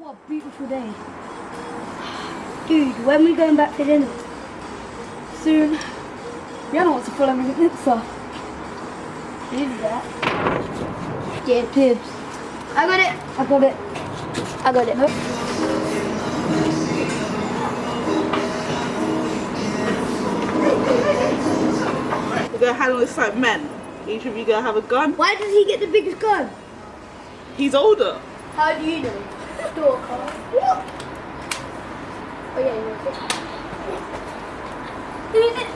What a beautiful day. Dude, when are we going back to dinner? Soon. Rihanna wants to follow me with Insta. Who's that? Yeah, Pibs. I got it. I got it. I got it. Nope. We're gonna handle this like men. Each of you gonna have a gun. Why does he get the biggest gun? He's older. How do you know? Stalker. What? Oh yeah, you know. Who's it?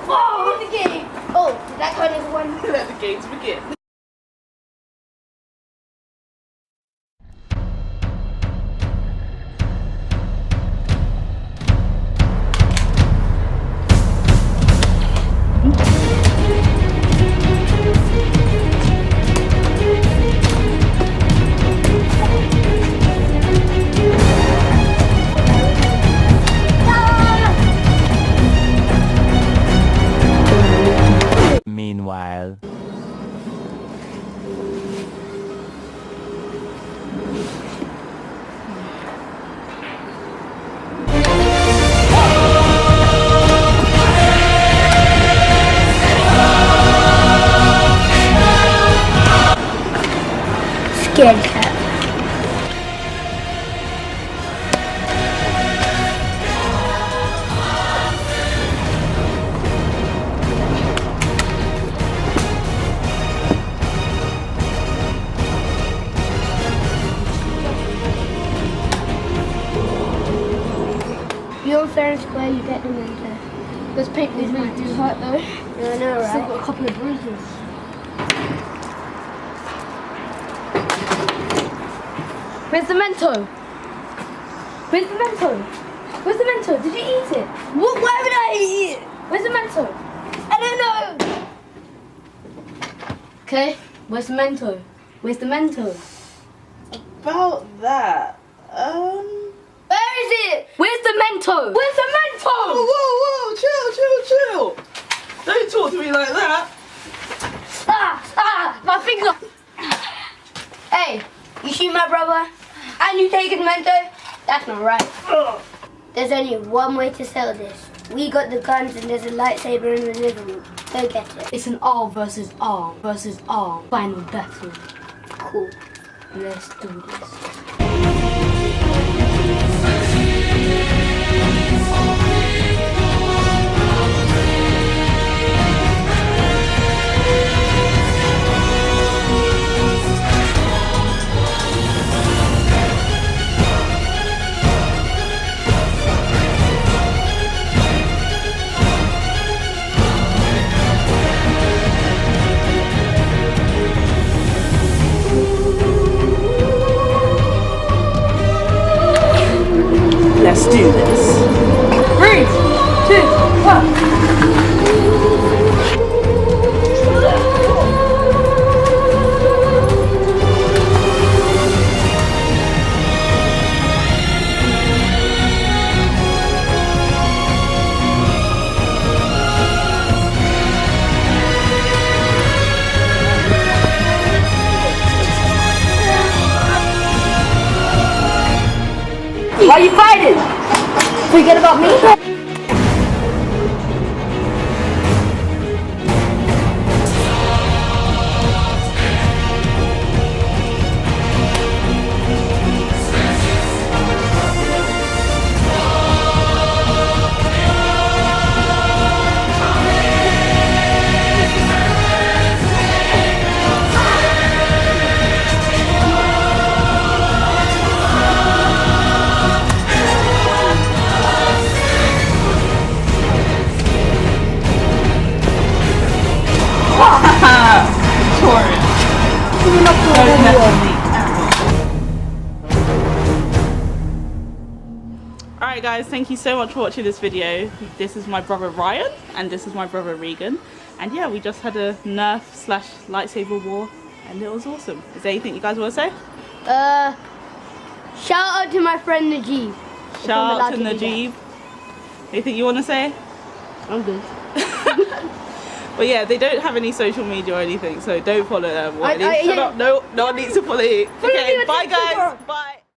Oh, who's the game? Oh, did that count as one? Let the games begin. Meanwhile. Scared cat. You're fair and square, you get the Mento. Those paint these really do hurt though. Yeah, I know, Still right? got a couple of bruises. Where's the Mento? Where's the Mento? Where's the Mento? Did you eat it? What? Why would I eat it? Where's the Mento? I don't know. Okay, where's the Mento? Where's the Mento? About that, Where is it? Where's the Mento? Where's the Mento? Whoa, chill. Don't talk to me like that. My finger! Hey, you shoot my brother and you take his Mento? That's not right. Ugh. There's only one way to sell this. We got the guns and there's a lightsaber in the living room. Go get it. It's an arm versus arm versus arm final battle. Cool. Let's do this. Let's do this. 3, 2, 1. Why are you fighting? Forget about me? Alright guys, thank you so much for watching this video. This is my brother Ryan and this is my brother Regan. And yeah, we just had a Nerf / lightsaber war and it was awesome. Is there anything you guys want to say? Shout out to my friend Najib. Shout out to Najib. Anything you want to say? I'm good. But yeah, they don't have any social media or anything, so don't follow them. Shut up. No one needs to follow you. Okay, bye guys. Bye.